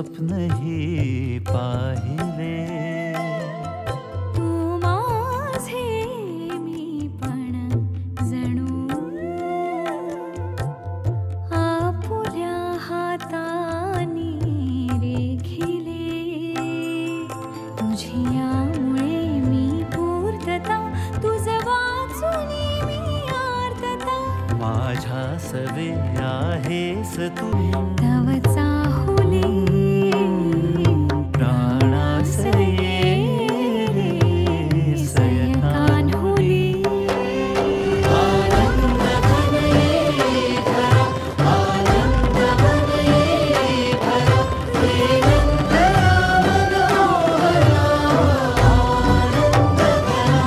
स्वप्नही पाहिले. तू माझे मी पण जणू आपुल्या हातानी रेखिले. तुझी यामुळे मी पूर्तता, तुझ वाचुनी मी आर्तता. माझ्या सवे आहेस तू, तव चाहुले प्राणासये सय कान्हुले. आनंद घनये भरा, आनंद घनये भरा, वेदंत मनोहरा आनंद घना.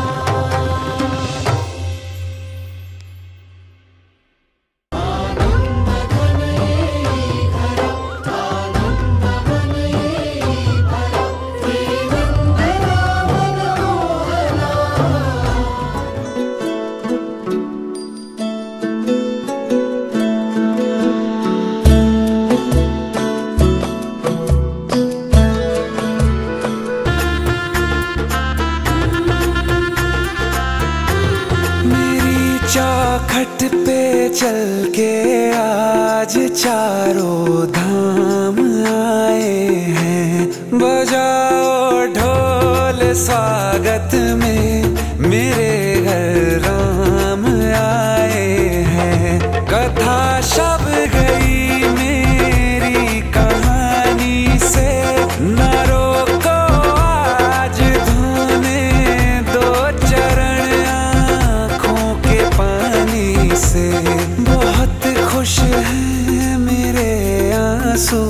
चौखट पे चल के आज चारों धाम आए हैं. बजाओ ढोल स्वागत में, मेरे घर राम आए हैं. कथा शब गई मेरी कहानी से, न रोको आज धोने दो चरण आँखों के पानी से. बहुत खुश हैं मेरे आंसू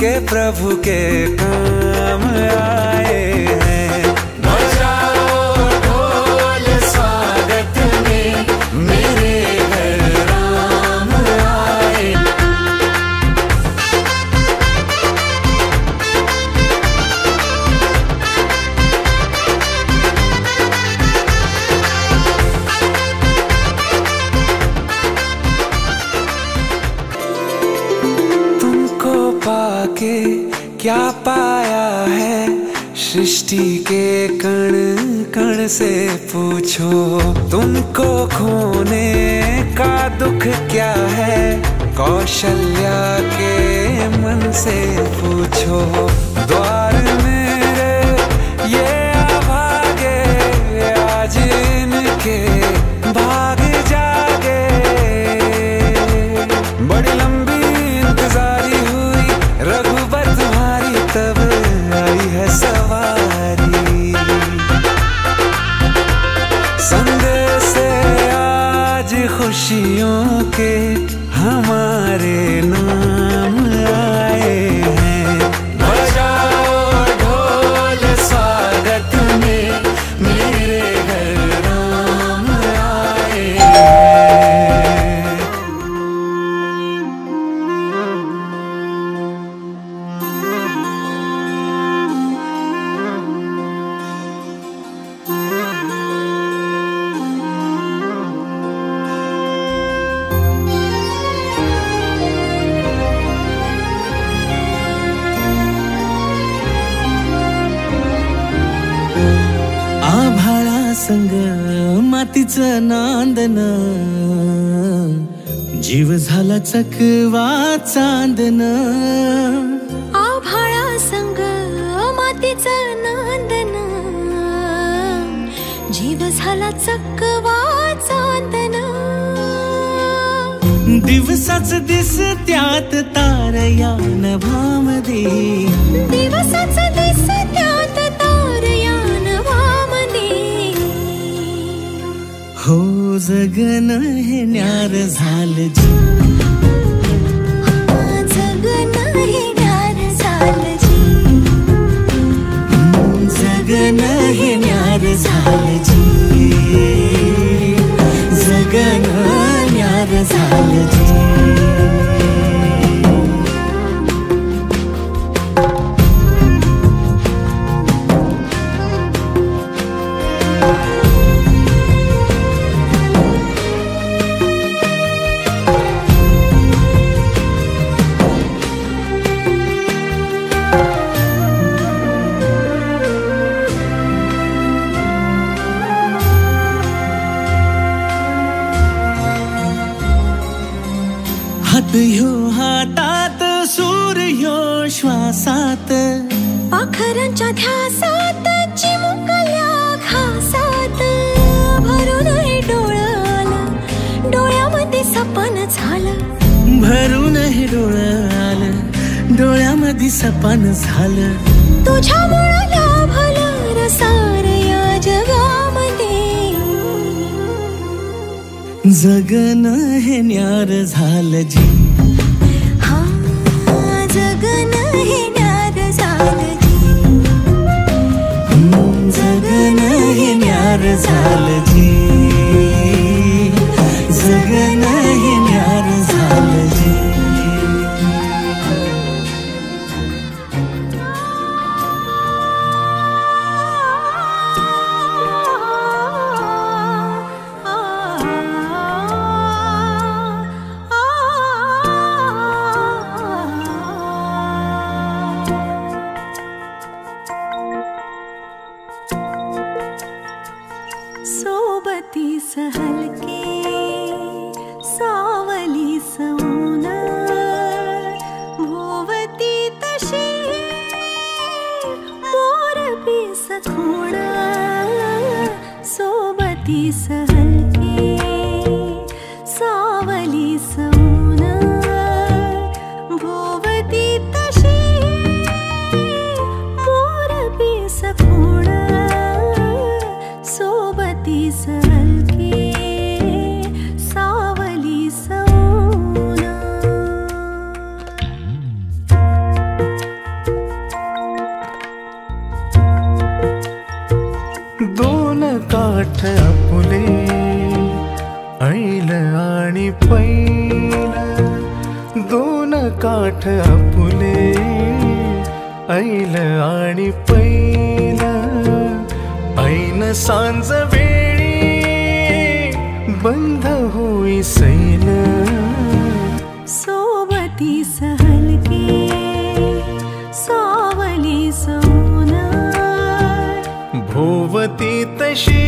के प्रभु के काम आए हैं. बजाओ ढोल स्वागत में, मेरे घर राम आए. तुमको पाके क्या पाया है, सृष्टि के कण कण से पूछो. तुमको खोने का दुख क्या है, कौशल्या के मन से पूछो. द्वार मेरे ये अभागे, आज इनके भाग जागे. बड़ी लंबी इंतजारी हुई रघुबर तुम्हारी, तब आई है सवारी. संदेश से आज खुशियों के हमारे नाम आए हैं. बजाओ ढोल स्वागत में, मेरे घर राम आए हैं. आभाळा संग मातीचं नांदन, जीव झाला चकवा चांदन. आभाळा संग मातीचं नांदन, जीव झाला चकवा चांदन. दिवसाच दिस त्यात तार या नभामध्ये, दिवसाच दिस त्यात तार या नभामध्ये. हो जगन हे न्यार झालं जी, जगन हे न्यार झालं जी. जगन हे न्यार झालं जी, जगन न्यार झालं जी. ह्यो हातात सूर्यो श्वासात पाखरांच्या ध्यासात चिमुकल्या घासात भरून हे डोळं डोळ्यामध्ये सपन झालं भरून हे डोळं आलं डोळ्यामध्ये सपन झालं तुझ्यामुळं लाभलं रसार या जगामध्ये जगणं हे न्यार झालं जी हा जगणं हे न्यार झालं जी जगणं हे न्यार झालं जी जगणं हे न्यार झालं जी सोबती सहलके सावली सौन भोवती तशी मोरपी सखोण सोबती सहलके सावली सौन भोवती तशी मोरपी सखोण सोबती सहलके सावली सौन दोन काठ आपुले ऐल आणि पैल दोन काठ आपुले ऐल आणि पैल ऐन सांज वेळी बंध होई सैल सोबती सहलके सावली सौन भोवती तशी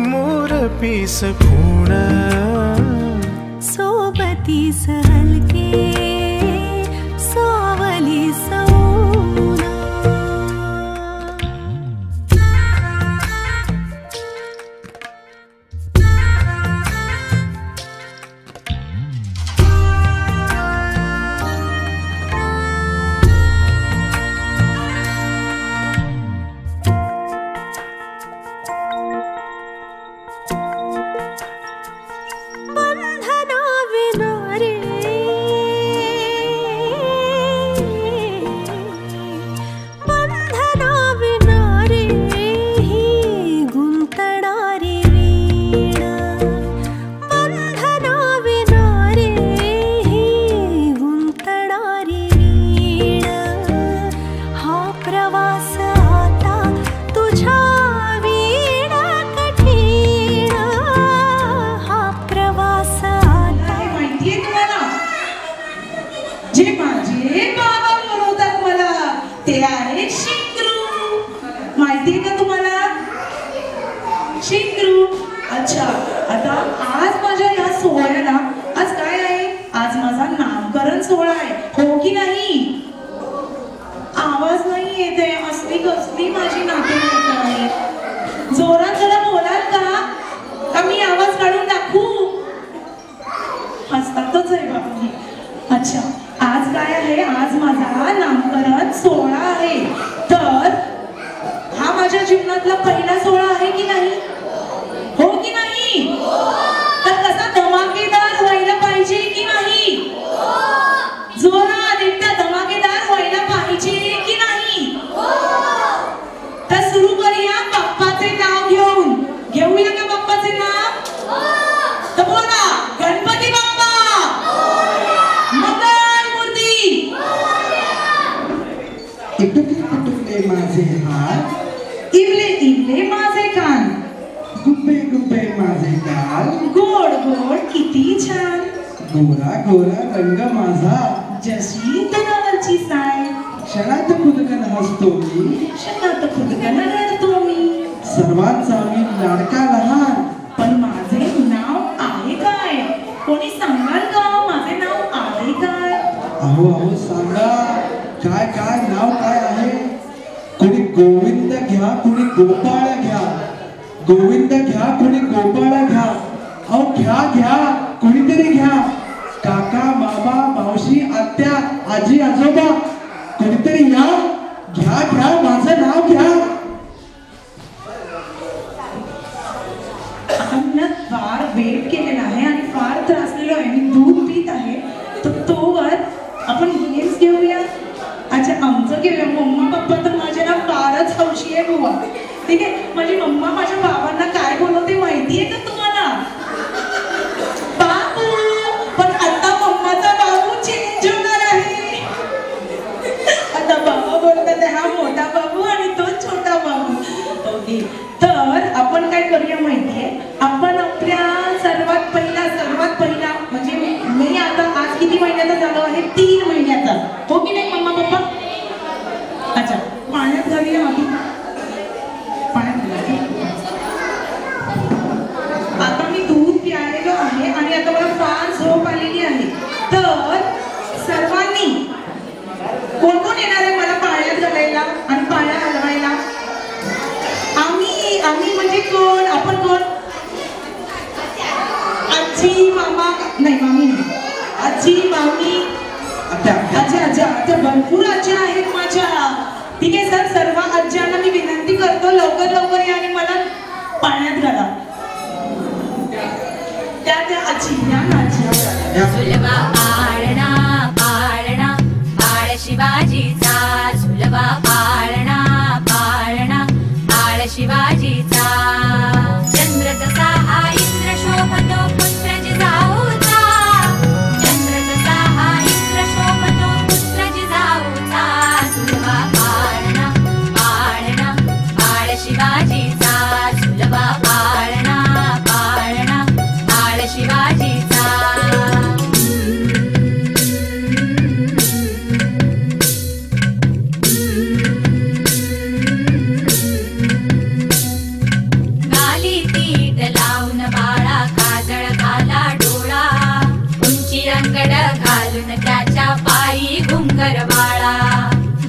मोरपी सखूण सोबती सहलके सावली सौन बंधना विना रे बंधना विना रे ही गुंतणारी वीण बंधना विना रे ही गुंतणारी वीण हा प्रवास आता तुझ्या वीणा कठीण हा प्रवास आता माहितीये तुम्हाला जे माझे बाबा बोलवतात मला ते आहे शिंक्रू माहितीये का तुम्हाला शिंक्रू अच्छा आता आज माझ्या या सोहळ्याला आज काय आहे आज माझा नामकरण सोहळा आहे हो की नाही आवाज नाही येते असली कसली माझी नातेवाईक आहे जोरात जरा बोलाल का मी आवाज काढून दाखवू हसतातच आहे बाकी अच्छा आज काय आहे आज माझा नामकरण सोहळा आहे तर हा माझ्या जीवनातला पहिला सोहळा आहे की नाही हो की नाही तर कसा धमाकेदार व्हायला पाहिजे की नाही जोरात एकदा धमाकेदार व्हायला पाहिजे की नाही तर सुरू करूया बाप्पाचे नाव घेऊन घेऊया का बाप्पाचे नाव तर बोला गणपती बाप्पा मंगल मूर्ती इटुकले माझे हात इवले इवले माझे कान गुब्बे गुब्बे माझे गाल गोड गोड किती छान गोरा गोरा रंग माझा जशी तनावरची साय क्षणात खुदकन हसतो मी शतात खुदकन रडतो मी सर्वांचा मी लाडका लहान पण माझे नाव आहे काय कोणी सांगाल का अहो अहो सांगा काय काय नाव काय आहे? कोणी गोविंद घ्या, कोणी गोपाळ घ्या. गोविंद घ्या, कोणी गोपाळ घ्या. अहो घ्या घ्या, कोणीतरी घ्या. काका, मामा, मावशी, आत्या, आजी, आजोबा, कोणीतरी या. घ्या घ्या, माझं नाव घ्या. आम्ही फार वेट केलेला आहे आणि फार त्रासलेलो आहे. मी दूध पित आहे. तर तोवर आपण गेम्स घेऊया. अच्छा, आमचं घेऊया. मम्मा पप्पा तर माझ्या ना फारच हौशी आहे बुवा. ठीक आहे, माझी मम्मा माझ्या बाबांना काय बोलवते माहिती आहे का तुम्हाला? बाबू. पण आता मम्माचा बाबू चेंज होणार आहे. आता बाबा बोलतात हा मोठा बाबू आणि तो छोटा बाबू. ओके, तर आपण काय करूया माहितीये? आपण आपल्या सर्वात पहिला म्हणजे मी आता आज किती महिन्याचा झालो आहे? 3 महिन्याचा. हो की नाही मम्मा पप्पा? अच्छा, पाण्यात घालूया आधी. पाण्यात घालूया. आता मी दूध प्यायलेलो आहे आणि आता मला फार झोप आलेली आहे. तर सर्वांनी कोण कोण येणार आहे मला पाण्यात घालायला आणि पाया हलवायला? आम्ही म्हणजे कोण? आपण कोण? आजी, मामा, नाही मामी नाही. आजी, मामी, अच्छा भरपूर आज्या आहेत माझ्या. ठीक आहे सर, सर्व आज्यांना मी विनंती करतो लवकर या आणि मला पाण्यात घाला. त्या आजी या ना आजी. सुलभा पाळणा पाळणा बाळ शिवाजीचा. सुलभा पाळणा पाळणा बाळ शिवाजीचा. चंद्र जसा हा इंद्र शोभतो पुत्र जिजाऊचा. चंद्र जसा हा इंद्र शोभतो पुत्र जिजाऊचा. सुलभा पाळणा पाळणा बाळ शिवाजीचा. सुलभा पाळणा पाळणा बाळ शिवाजीचा. गाली तीट लावून बाळा काजळ घाला डोळा. उंची अंगड घालून त्याच्या पायी घुंगर बाळा.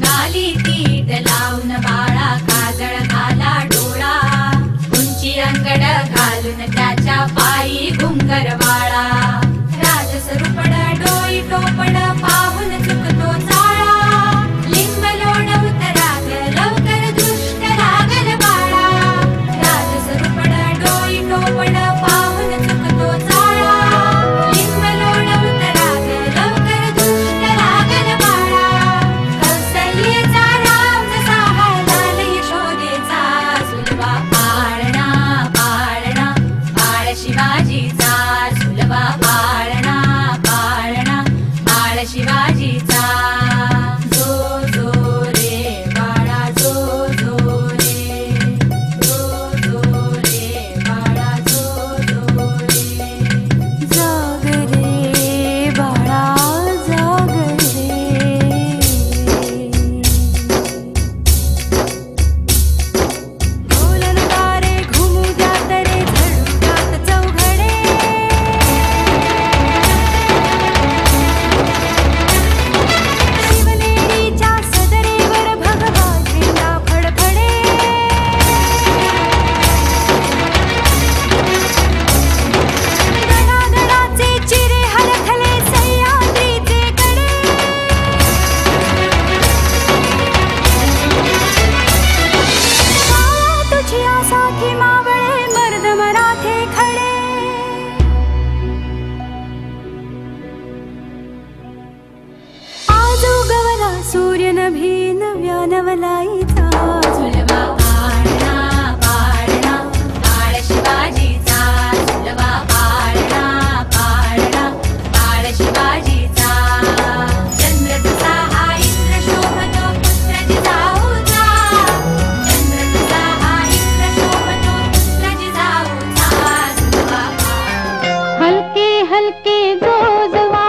गाली तीट लावून बाळा काजळ घाला डोळा. उंची अंगड घालून त्याच्या पायी घुंगर बाळा. राजसरूपड डोई टोपड पाहून चुकतो चाळा. लिंब लोण उतराग लवकर दृष्ट लागल बाळा. राजसरूपड डोई टोपड पाहून चुकतो चाळा. लिंब लोण उतराग लवकर दृष्ट लागल बाळा. कौसल्येचा राम जसा हळदाल यशोदेचा. सुलभा पाळणा पाळणा बाळ शिवाजीचा. सुलभा पाळणा पाळणा बाळ शिवाजीचा. जो जो रे बाळा जो जो रे. जो जो रे बाळा जो जो रे. जाग रे बाळा जाग रे. ढोल नगारे घुमू द्यात रे झळू द्यात चौघडे. शिवनेरीच्या सदरेवर भगवा झेंडा फडफडे. गडागडाचे चिरे हलखले सह्याद्रीचे कडे. काया तुझी आसाखी मावळे मर्द मराठे खडे. आज उगवला सूर्य नभी नव्या नवलाईचा. सुलभा पाळणा पाळणा बाळ शिवाजीचा. सुलभा पाळणा पाळणा बाळ शिवाजीचा. चंद्र जसा हा इंद्र शोभतो पुत्र जिजाऊचा. चंद्र जसा हा इंद्र शोभतो पुत्र जिजाऊचा. सुलभा हलके हलके जो जवा.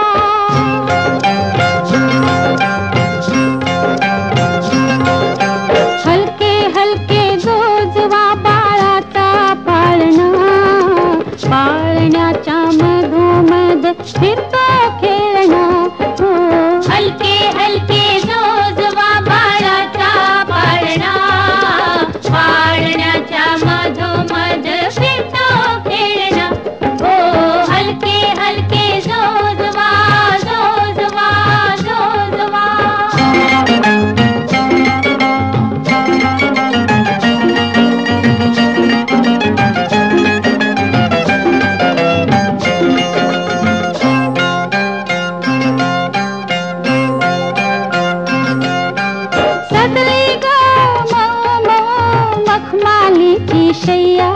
मखमालीची शय्या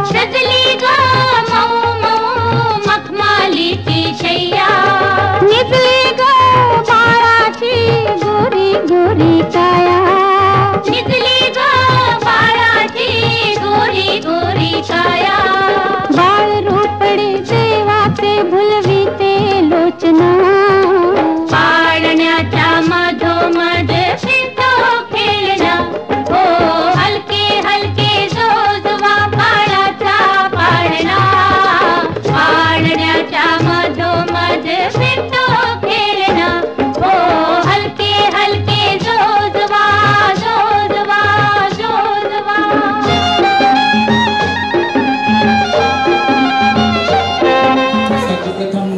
सजली ग मऊ मऊ मखमालीची शय्या निजली ग बाळाची गोरी गोरी काया निजली ग बाळाची गोरी गोरी काया बाळ रोपडे देवाचे भुलविते लोचना पाळण्याच्या मधोमध फिरतो खेळणा हो हलके हलके जोजवा बाळाचा पाळणा पाळण्याच्या मधोमध फिरतो खेळणा हो हलके हलके जोजवा जोजवा जोजवा सर्वप्रथम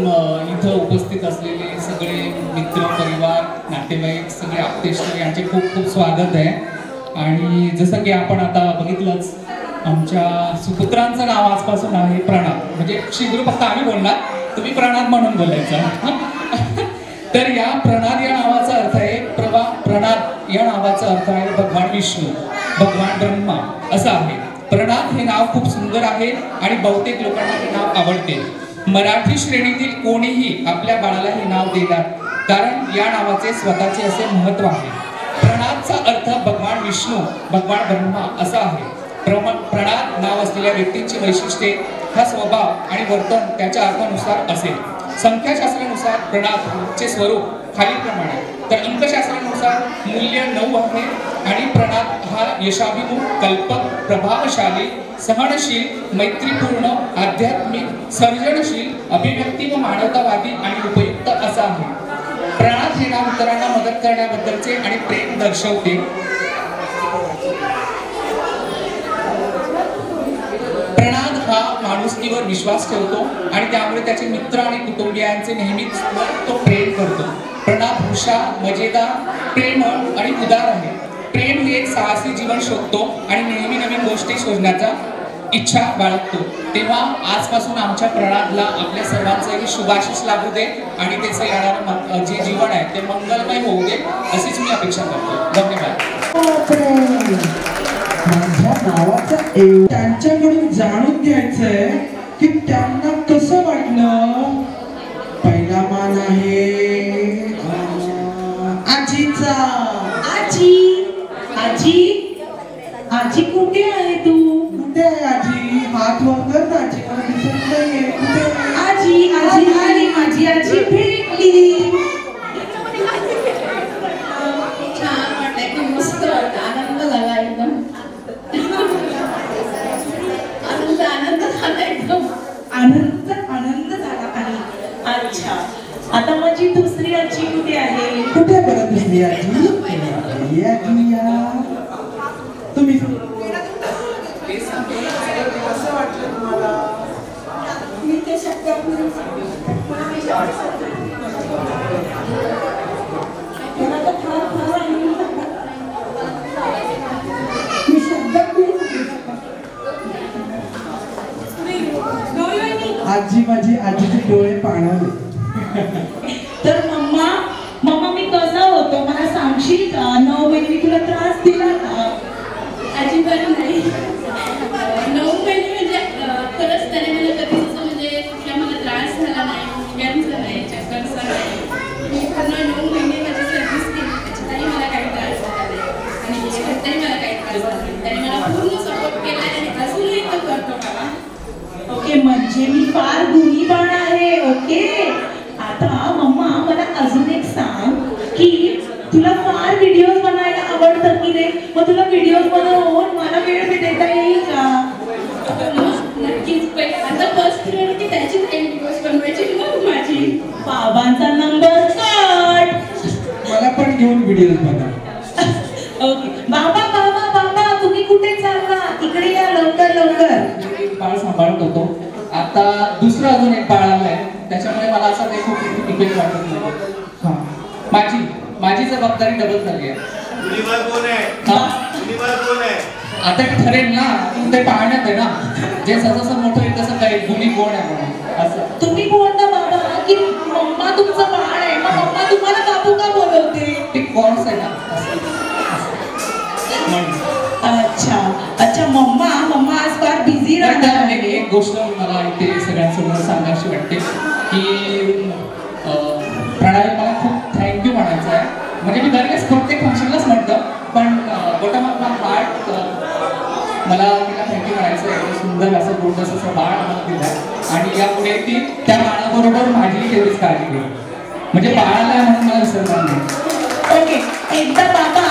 इथं उपस्थित असलेले सगळे मित्र परिवार नातेवाईक सगळे आप्तेष्ट यांचे खूप खूप स्वागत आहे. आणि जसं की आपण आता बघितलंच आमच्या सुपुत्रांचं नाव आजपासून आहे प्रणव. म्हणजे शीघ्र फक्त आम्ही बोलणार, तुम्ही प्रणव म्हणून बोलायचं. तर या प्रणाद या नावाचा अर्थ आहे प्रणाद या नावाचा अर्थ आहे भगवान विष्णू भगवान ब्रह्मा असं आहे. प्रणाद हे नाव खूप सुंदर आहे आणि बहुतेक लोकांना हे नाव आवडते. मराठी श्रेणीतील कोणीही आपल्या बाळाला हे नाव देतात, कारण या नावाचे स्वतःचे असे महत्त्व आहे. प्रणादचा अर्थ भगवान विष्णू भगवान ब्रह्मा असा आहे. प्रणाद नाव असलेल्या व्यक्तींची वैशिष्ट्ये हा स्वभाव आणि वर्तन त्याच्या अर्थानुसार असेल. संख्याशास्त्रानुसार प्रणादचे स्वरूप खालीलप्रमाणे, तर अंकशास्त्रानुसार मूल्य 9 आहे. आणि प्रणाद हा यशाभिमुख, कल्पक, प्रभावशाली, सहनशील, मैत्रीपूर्ण, आध्यात्मिक, सर्जनशील, अभिव्यक्ती व मानवतावादी आणि उपयुक्त असा आहे. प्रणाद हे नाव इतरांना मदत करण्याबद्दलचे आणि प्रेम दर्शवते. प्रणाद हा माणुसकीवर विश्वास ठेवतो आणि त्यामुळे त्याचे मित्र आणि कुटुंबियांचे नेहमीच तो प्रेम करतो. प्रणाद हुशार, मजेदार, प्रेमळ आणि उदार आहे. प्रेम हे एक साहसी जीवन शोधतो आणि नेहमी नवीन गोष्टी शोधण्याचा इच्छा बाळगतो. तेव्हा आजपासून आमच्या प्रणादला आपल्या सर्वांचंही शुभाशीष लाभू दे आणि त्याचं येणारं जे जीवन आहे ते मंगलमय होऊ दे अशीच मी अपेक्षा करतो. धन्यवाद. माझ्या नावाचं त्यांच्याकडून जाणून घ्यायचंय की त्यांना कसं वाटलं. पहिला मान आहे आजीचा. आजी आजी आजी कुठे आहे तू? कुठे आहे आजी? हात वर कर ना, आजी मला दिसत नाहीये. कुठे आहे? आजी आजी आली माझी आजी भेटली. छान वाटतंय, खूप मस्त वाटतं, आनंद झाला एकदम. आनंद झाला एकदम. आनंद झाला. आणि अच्छा, आता माझी दुसरी आजी कुठे आहे? कुठे बरं दुसरी आजी? आजी या तुम्ही कसं वाटलं तुम्हाला? मी ते शब्दात आजी माझी आजीचे डोळे पाणावले. तर मम्मा मी कसा होतो मला सांगशील का? 9 महिने तुला त्रास दिला का? अजिबात नाही. 9 महिने म्हणजे खरंच त्याने मला कधीच म्हणजे कुठला मला त्रास झाला नाही, मुंग्यांचा नाही, चक्करचा नाही. मी पूर्ण 9 महिने माझी सर्व्हिस केली, त्याच्यातही मला काही त्रास झाला नाही आणि याच्यातही मला काही त्रास झाला नाही. त्याने मला पूर्ण सपोर्ट केला आणि अजूनही तो करतो मला. ओके, म्हणजे मी फार गुणीबाण आहे. ओके, आता मम्मा मला अजून एक सांग की तुला फार व्हिडिओज बनायला आवडतं की नाही? मग तुला व्हिडिओज बनवून मला वेळ देता येईल का? नक्कीच. आता फर्स्ट पिरियड होती त्याची व्हिडिओज बनवायची मग माझी. बाबांचा नंबर कट. मला पण घेऊन व्हिडिओ बनवा. ओके, बाबा तुम्ही कुठे चालला? इकडे या लवकर लवकर. बाळ सांभाळत होतो. आता दुसरं अजून एक बाळ आलंय, त्याच्यामुळे मला असं काही खूप इफेक्ट वाटत नाही. हा, माझी जबाबदारी डबल झाली आहे. आता ठरेल ना, ते पाहण्यात आहे ना, जे जसं मोठं आहे तसं काही गुन्हे कोण आहे म्हणून असं. तुम्ही बोलता बाबा की मम्मा तुमचं बाळ आहे, मग मम्मा तुम्हाला बाबू का बोलवते? ते कोर्स आहे ना. अच्छा एक गोष्ट मला इथे सगळ्यांसमोर सांगायची वाटते की प्रणाली मला खूप थँक्यू म्हणायचं आहे. म्हणजे मी दरवेळेस प्रत्येक फंक्शनलाच म्हणतं, पण बॉटम ऑफ माय हार्ट मला तिला थँक्यू म्हणायचं आहे. सुंदर असं गोंडस असं बाळ मला दिलं आणि यापुढे ती त्या बाळाबरोबर माझी तेवढीच काळजी घेईल. म्हणजे बाळाला म्हणून मला विसरणार नाही. ओके, एकदा बाबा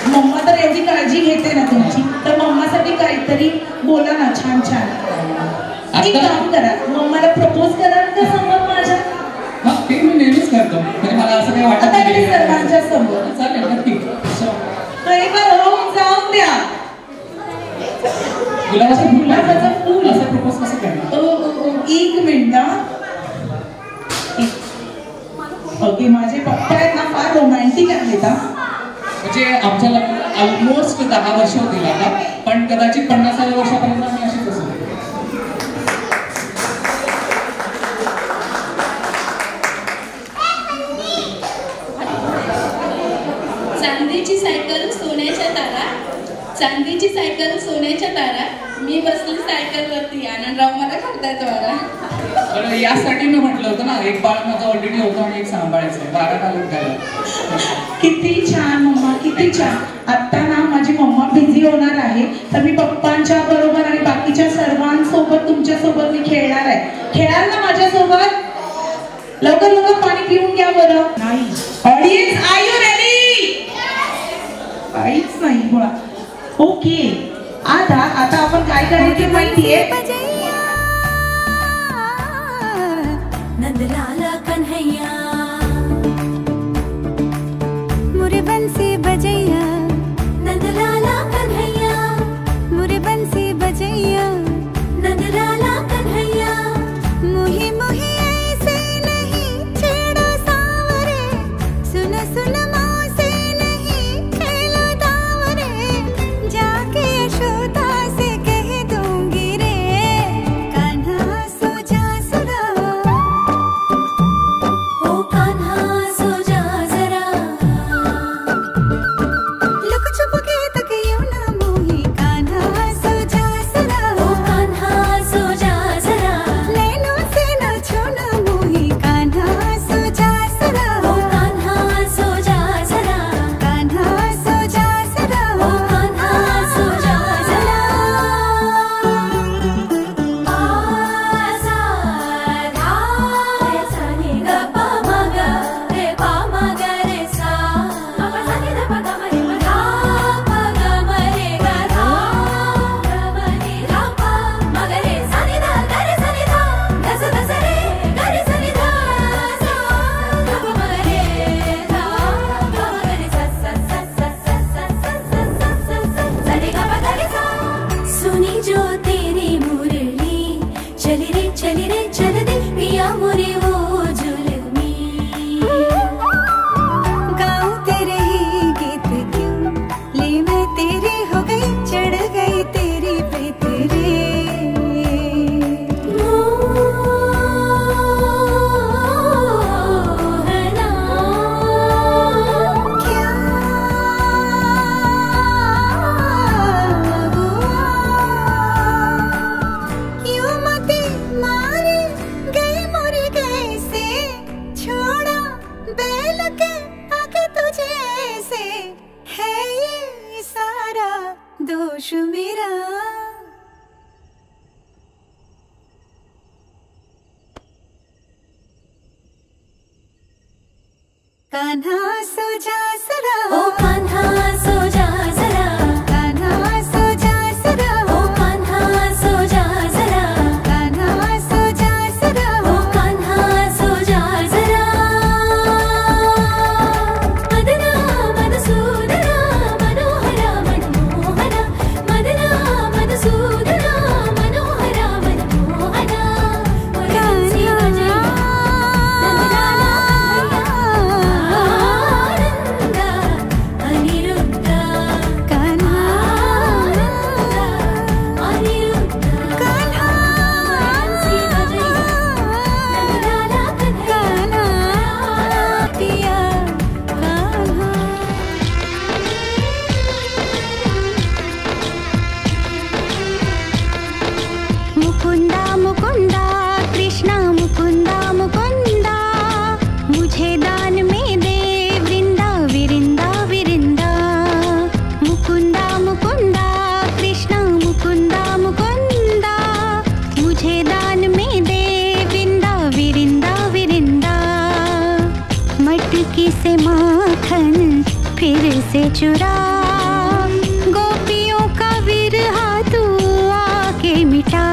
मम्मा तर एवढी काळजी घेते ना तुमची, तर मम्मासाठी काहीतरी बोला ना छान छान. एक काम करा, मम्माला प्रपोज कराल का समोर माझ्या? हा, ते मी नेहमीच करतो. म्हणजे मला असं काही वाटत नाही सर्वांच्या समोर. चालेल नक्की. जाऊन द्या. गुलाबाचं फूल फूल असं प्रपोज कसं करणार? एक मिनिट. ओके, माझे पप्पा आहेत ना फार रोमॅन्टिक आहेत. म्हणजे आमच्या लग्नाला ऑलमोस्ट 10 वर्ष होतील आता, पण कदाचित 50व्या वर्षापर्यंत आम्ही अशीच असू. चांदीची सायकल सोन्याच्या तारा, चांदीची सायकल सोन्याच्या तारा, मी बसली सायकलवरती, आनंदराव मला करतायत वारा. पण यासाठी मी म्हटलं होतं ना, एक बाळ माझं ऑलरेडी होतं आणि एक सांभाळायचं, 12 तालुक झालं. किती छान मम्मा, किती छान. आता ना माझी मम्मा बिझी होणार आहे, तर मी पप्पांच्या बरोबर आणि बाकीच्या सर्वांसोबत तुमच्या सोबत मी खेळणार आहे. खेळाल ना माझ्यासोबत? लवकर लवकर पाणी पिऊन घ्या बरं. नाही ऑडियन्स, आर यू रेडी? काहीच नाही बोला. ओके, आता आपण काय करायचं माहितीये? नंदलाला कन्हैया मुरे बंसी बजैया, नंदलाला कन्हैया मुरे बंसी बजैया, नंदलाला कन्हैया मुही मुही ऐसे नहीं छेड़ो सावरे, सुन सुन मौसे नहीं खेलो दावरे, जाके यशोदा से कह दूंगी रे, कान्हा सो जा सदा, ओ कान्हा सो जा जरा, लुक छुप के तक यूं ना मोही, कान्हा सो जा सदा, ओ कान्हा सो जा जरा, नैनों से न छूना मोही, कान्हा सो जा सदा, ओ कान्हा सो जा जरा, कान्हा सो जा सदा, ओ कान्हा सो जा जरा, आसा धा रे सा नि ग प म ग रे प म ग रे सा, प प सा नि ध प ग म रे म धा प ग म रे ग धा ग म नि धा प म ग रे सा नि ध ग रे सा नि धा ग स ग स रे ग रे सा नि धा सा ग प म ग रे धा ग म ग रे सा सा सा सा सा सा सा सा सा सा रे ग प ग रे सा, सुनी जो तेरी मुरली चली रे चल दे पिया मोरी वो जुल्मी, गाऊं तेरे ही गीत क्यों, ले मैं तेरी हो गई, चढ़ गई तेरी पे तेरे, मोहना क्या हुआ, यूं मती मारी गई मोरी गई से, छोड़ा बैल के आगे तुझे ऐसे, है ये सारा दोष मेरा, कान्हा सो जा सदा, ओ कान्हा सो जा जरा, कान्हा सो जा सदा, ओ कान्हा सो जा जरा, कान्हा सो जा सदा, ओ कान्हा सो जा जरा, मदना मधुसूदना मनोहरा मनमोहना, मदना मधुसूदना मनोहरा मनमोहना, कान्हा नंदलाला कन्हैया, चुरा, गोपियों का विरहा तू आके मिटा।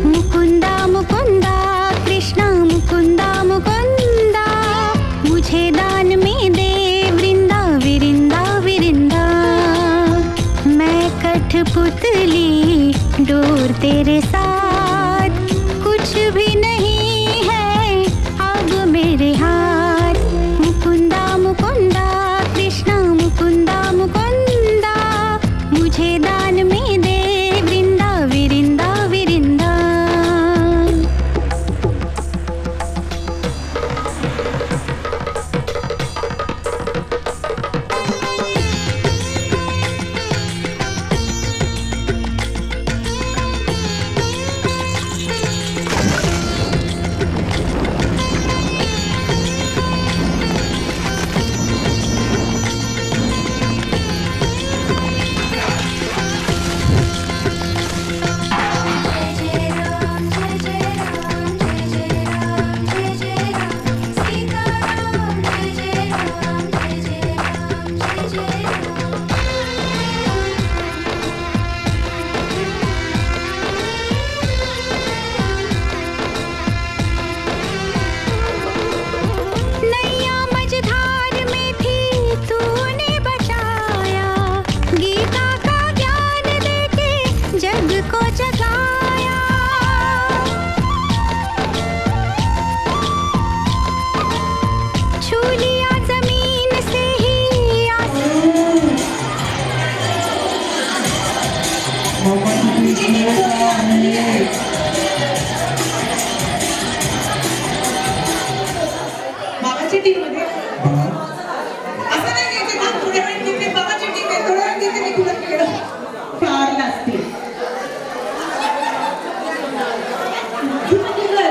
मुकुंदा मुकुंदा कृष्णा मुकुंदा मुकुंदा, मुझे दान में दे वृंदा विरिंदा विरिंदा। मैं कठपुतली डोर तेरे साथ, कुछ भी नहीं है अब मेरे हाथ। मुकुंदा मुकुंदा कृष्णा मुकुंदा मुकुंदा, मुझे दान में दे वृंदा विरिंदा विरिंदा। नैया मझधार में थी तूने बचाया, गीता का ज्ञान देके जग को जगाया। छू लिया जमीन से ही आसमान, बाबाची टीम मध्ये असं नाही घ्यायचं का थोड्या वेळ तिथे बाबाची टीम आहे थोड्या वेळ तिथे मी तुला खेळ फार लागते तुझी तुला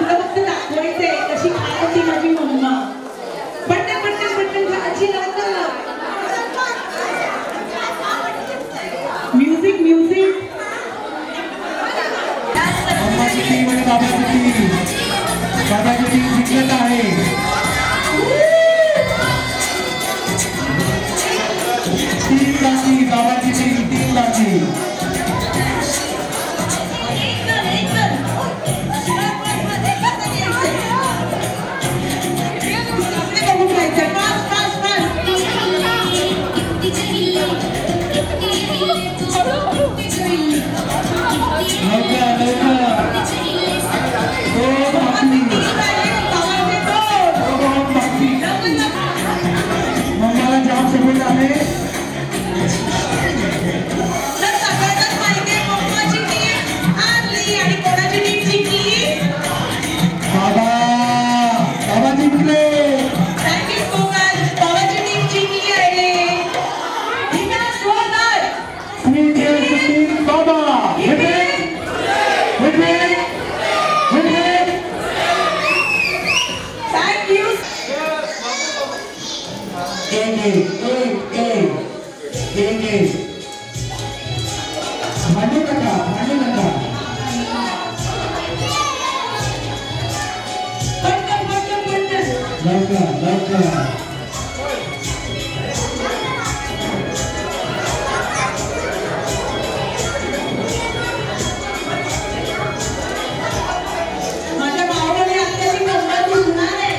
फक्त दाखवायचंय कशी काय होती माझी मम्मा. पटकन पटकन पटकन आजी लागतं. म्युझिक म्युझिक बाबाची टीम आणि बाबाची टीम, बाबाची टीम जिंकत आहे. टीम लागली बाबाची टीम, टीम लागली. लवकर लवकर दोन बाकी, दोन बाकी. मम्माला जाम सपोर्ट आहे. तर सगळ्यांनाच माहिती आहे मम्माची टीम हारली आणि कोणाची टीम जिंकली. बाबा बाबा जिंकले. Thank you so much. बाबाची टीम जिंकली आहे. विनर जोरदार. बाबा थँक्यू. भांडू नका भांडू नका. पटकन पटकन पटकन. लवकर लवकर. माझ्या भावाने आत्याची गंमत होणार आहे.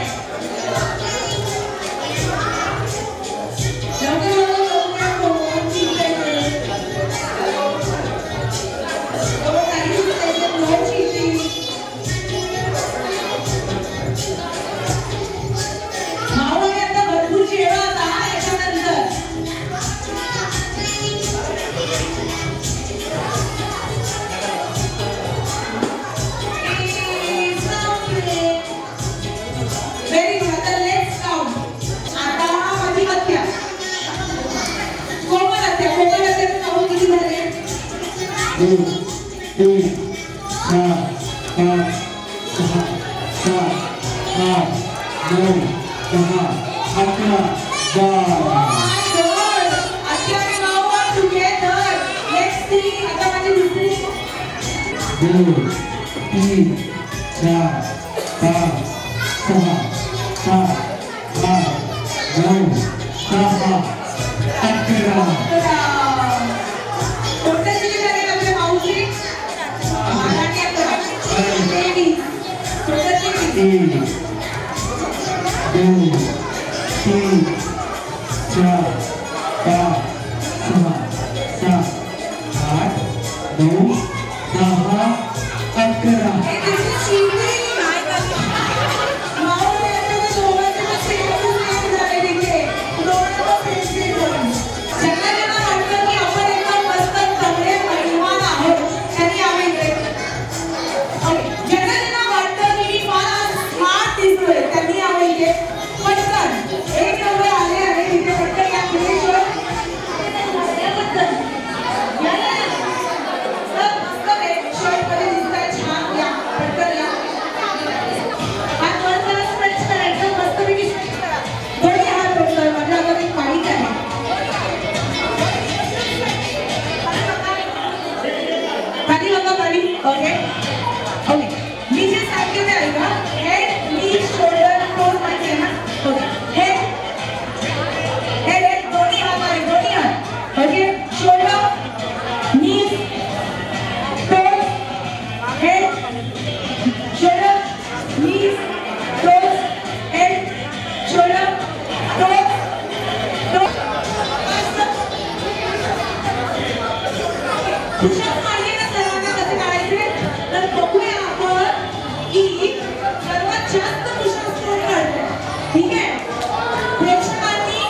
लवकर लवकर लवकर जिंकायचं. बाबा काही जिंकायचं नोट जिंकली. भावाने आता भरपूर जेवा आता याच्यानंतर. Very good. आता let's count. आता माझी आत्या. कोमल आत्याचं नाव किती झाले? 2 3 4 5 6 7 8 9 10 11 12. आत्या आणि भाऊ together. Let's see. आता माझी दुसरी. 2 3 4 5 6 7 8 9 10 11. कोणत्या दिली लागेल आपल्या मावशी? आणि 11. 23. कोणत्या दिली? 1 2 3 4 5 6 7 8 9 10 11. हे दिवशी शिवली. मावळ याच्यात दोघांचे सेम झाले तिथे. दोघांना सेम झाले. सगळ्यांना वाटतं की आपण एकदम मस्त चांगले परिवार आहोत. त्यांनी आम्ही जगांना वाटतं की मी फार स्मार्ट दिसतोय. त्यांनी आम्ही इथे पटकन एक नंबर आले आहे तिथे पटकन या पुढे ओके ओके मी जे सांगते ते ऐका हेड नी शोल्डर टोज माहिती आहे ना ओके हेड हेड हेड दोन्ही हात okay shoulder knee toes head shoulder knee toes head shoulder toes pushup माहिती ना सर्वांना कसं करायचे तर बघूया आपण की सर्वात जास्त पुशअप कोण काढतंय ठीक आहे प्रेक्षकांनी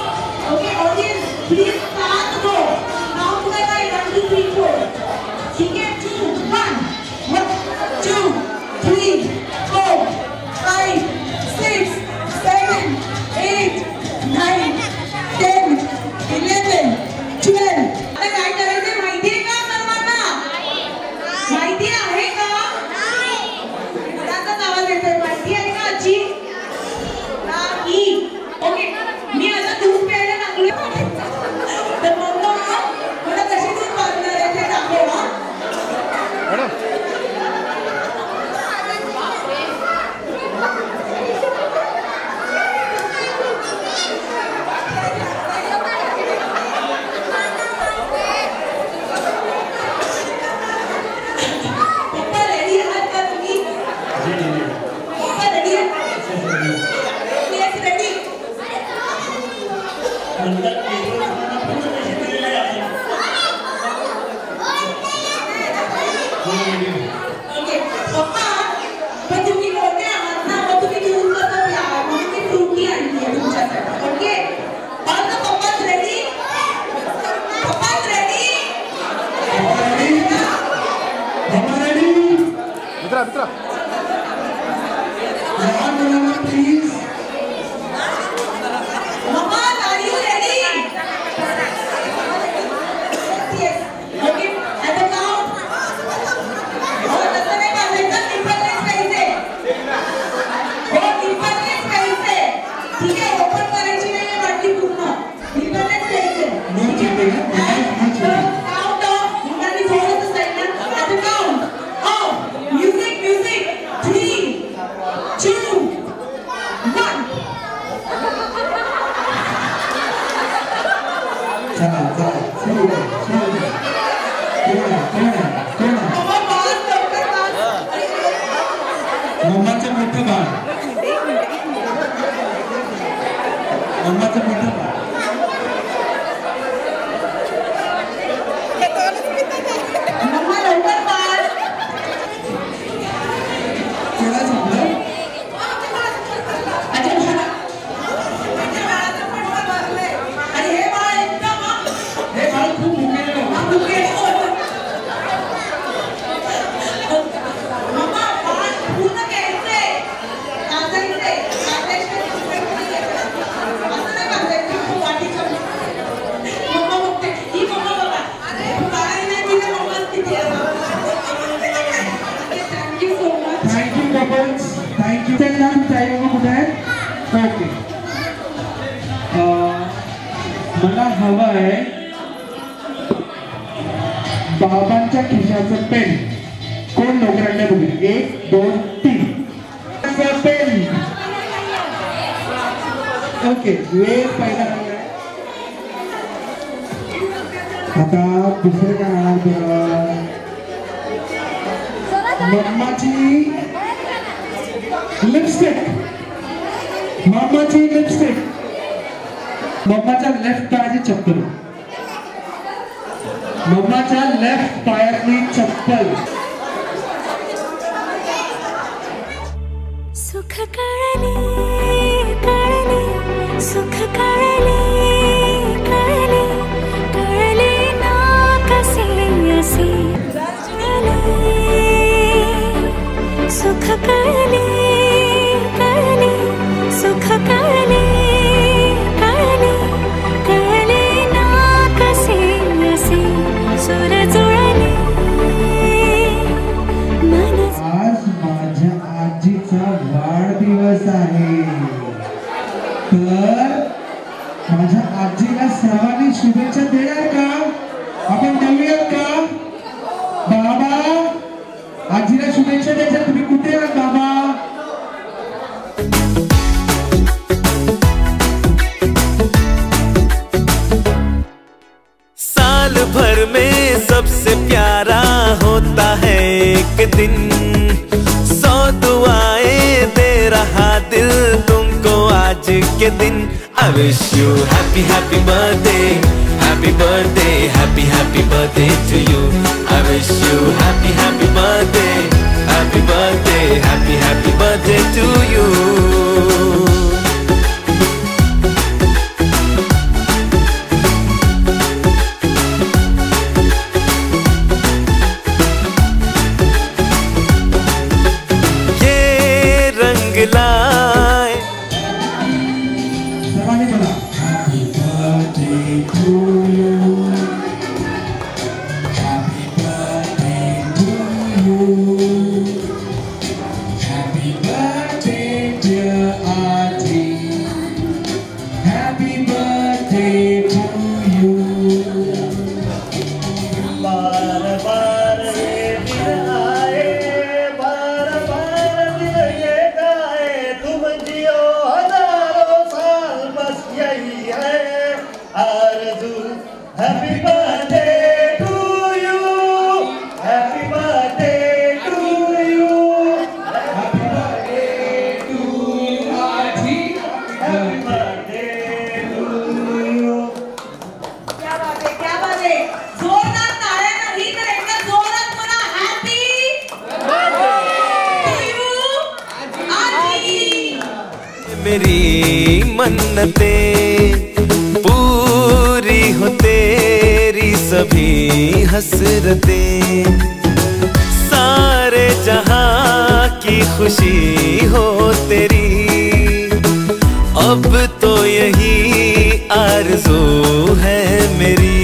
okay audience please start go नाव पुढे काय 1 2 3 4 ठीक आहे 2 1 2 3 4 5 6 7 8 9 10 11 12 आता काय करायचं माहिती आहे का माहिती आहे का त्याचाच आवाज येतोय माहिती आहे का आजी नाही ओके मी आता दूध प्यायला लागले तर मम्मा मला कशी दूध पाजणार आहे ते दाखव मम्माचं मोठं बाळ मम्माचं मोठं बाळ मम्मा लवकर पास कोणा झोपलं आणि हे बाळ एकदम हे बाळ खूप भुकेलं मम्मा बाळ पूर्ण घ्यायचंय काचायचंय असं नाही काचायचं वाटीचं मम्मा बघते ही मम्मा बघा बाळाने नाही दिलं मम्माच किती thank you so much thank you couples thank you त्यांना ताई बाबा कुठे आहेत ओके मला हवं आहे बाबांच्या खिशाचं पेन कोण नोकरांना बघेल 1 2 3 पेन ओके वेळ पहिला आता दुसरे काय राहणार बरं? मम्माची लिपस्टिक. मम्माची लिपस्टिक. मम्माच्या लेफ्ट पायाची चप्पल. मम्माच्या लेफ्ट पायातली चप्पल. सुख कळले कळले सुख कळले कळले कळले ना कसे असे सुख कळले कळले सुख कळले कळले कळले ना कसे असे सुर जुळले मन. आज माझ्या आजीचा वाढदिवस आहे, तर माझ्या आजीला सर्वांनी शुभेच्छा देणार का? आपण देऊयात का? बाबा आजीला शुभेच्छा द्यायच्या. तुम्ही कुठे आहात बाबा? साल भर में सबसे प्यारा होता है एक दिन, 100 दुआएं दे रहा दिल तुमको आज के दिन. I wish you happy happy birthday, happy birthday, happy happy birthday to you. I wish you happy happy birthday, happy birthday, happy happy birthday to you. लाए सर्वांनी बोला happy birthday to you, happy birthday to you, happy birthday dear आजी, happy birthday to you. बार बार ये दिन आए, बार बार दिन ये गाए, तुम जियो हजारों साल बस यही है आरज़ू. Happy birthday to you, happy birthday to you, happy birthday to you आजी, हैप्पी बर्थडे टू यू. क्या बात है, क्या बात है. जोरदार टाळ्या नाही तर एकदा जोरात म्हणा हॅपी टू यू आजी. मेरी मन्नतें पूरी हो तेरी सभी हसरतें, सारे जहां की खुशी हो तेरी. अब तो यही आरज़ू है मेरी,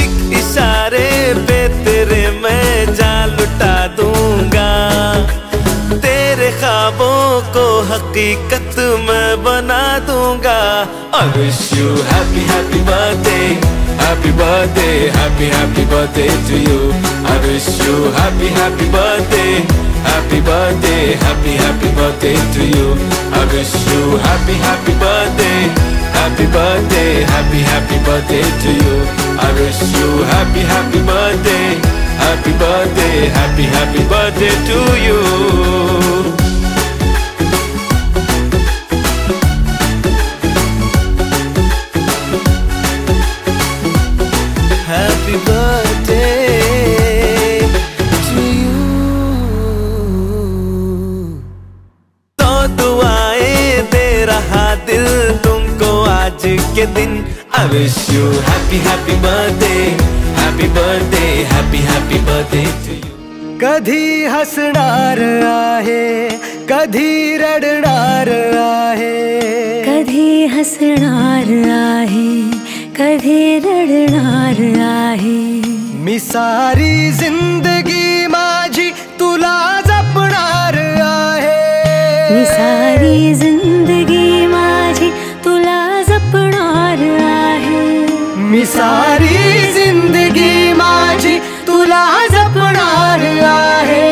एक इशारे पे तेरे मैं जान लुटा दूंगा, तेरे ख्वाबों को हकीकत में बना दूंगा. I wish you happy happy birthday, happy birthday, happy happy birthday to you. I wish you happy happy birthday, happy birthday, happy happy birthday to you. I wish you happy happy birthday, happy birthday, happy happy birthday to you. I wish you happy happy birthday, happy birthday, happy happy birthday to you. Happy birthday to you. तो दुआएं दे रहा दिल तुमको आज के दिन. I wish you happy happy birthday, happy birthday, happy happy birthday to you. कधी हसणार आहे, कधी रडणार आहे, कधी हसणार आहे कधी रडणार आहे. मी सारी जिंदगी माझी तुला जपणार आहे, मी सारी जिंदगी माझी तुला जपणार आहे. मी सारी जिंदगी माझी तुला जपणार आहे.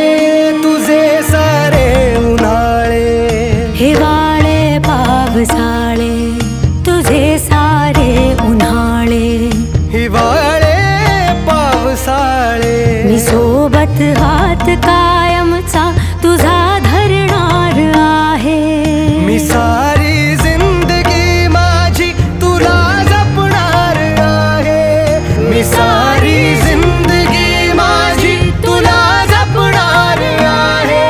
तुझे सारे उन्हाळे हिवाळे पावसाळे तुझे सारे उन्हाळे हिवाळे मी सोबत हात कायमचा तुझा धरणार आहे. मी सारी जिंदगी माझी तुला जपणार आहे. मी सारी जिंदगी माझी तुला जपणार आहे.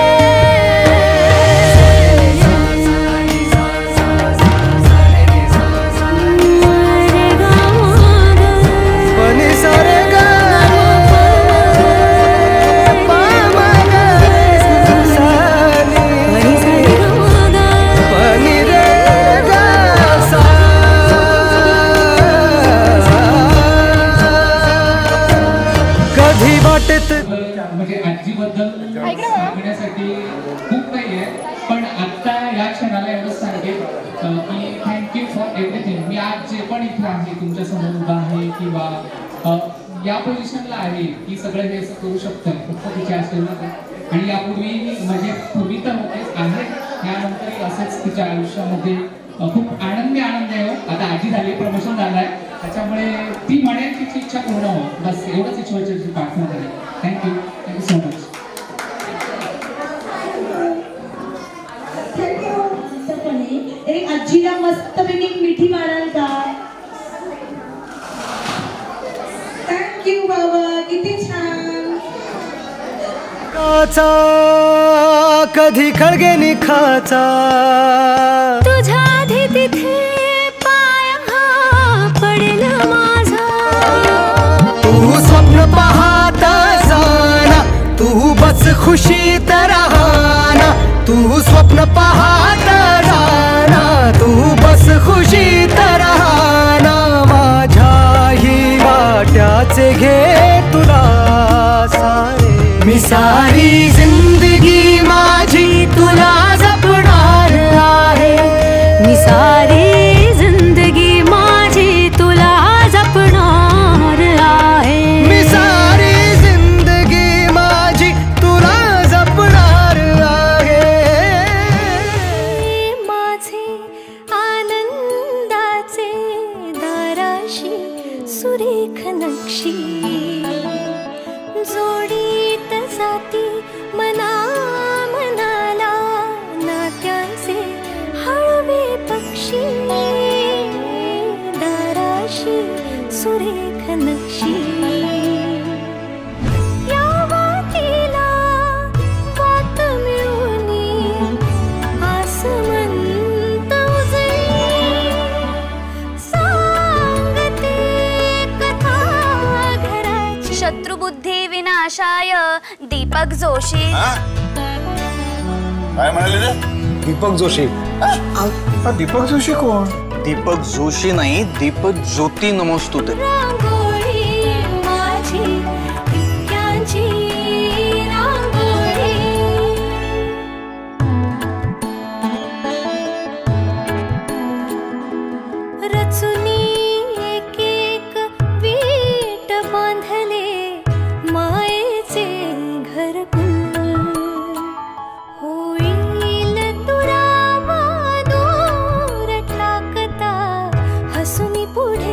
पनि सारे म्हणजे आजीबद्दल सांगण्यासाठी खूप काही आहे, पण आता या क्षणाला एवढंच सांगेन की थँक्यू फॉर एव्हरीथिंग. मी आज जे पण इथे आहे तुमच्या समोर उभा आहे किंवा या पोझिशनला आहे की सगळं हे असं करू शकतोय फक्त तिच्या आशीर्वाद. आणि यापूर्वी म्हणजे पूर्वी तर होतेच आहे, यानंतरही असंच तिच्या आयुष्यामध्ये खूप आनंद आहे. आता आजी झाली, प्रमोशन झालंय, त्याच्यामुळे ती म्हणेल तिची इच्छा पूर्ण हो, बस एवढंच ईश्वराची प्रार्थना झाली. Thank you so much. एक आजीला मस्तपैकी मिठी माराल का? थँक्यू बाबा, किती छान. काचा कधी खळगे निखाचा तुझ्या आधी तिथे पाय हा पडेल माझा. तू स्वप्न पाहत जाना, तू बस खुशीत राहना. तू स्वप्न पाहत जाना, तू बस खुशीत राहना. माझ्याही वाट्याचे घे तुला सारे. मी सारी जिंदगी माझी तुला जपणार आहे. मी सारी जिंदगी माझी तुला जपणार आहे. मी सारी जिंदगी माझी तुला जपणार आहे. माझे आनंदाचे दाराशी सुरेख नक्षी जोडीत जाती मना मनाला नात्यांचे हळवे पक्षी. दाराशी सुरेख नक्षी या वातीला वात मिळूनी आसमंत उजळी. सांगते कथा घराची. शत्रुबुद्धी विनाशाय दीपक जोशी. काय म्हणाले रे? दीपक जोशी. दीपक जोशी कोण? दीपक जोशी नाही, दीपक ज्योती नमोस्तुते. रांगोळी माझी टिक्क्यांची रांगोळी. रचुनी एक एक वीट बांधले मायेचे घरकुल. होईल तुरा दूर टाकता हसुनी पुढे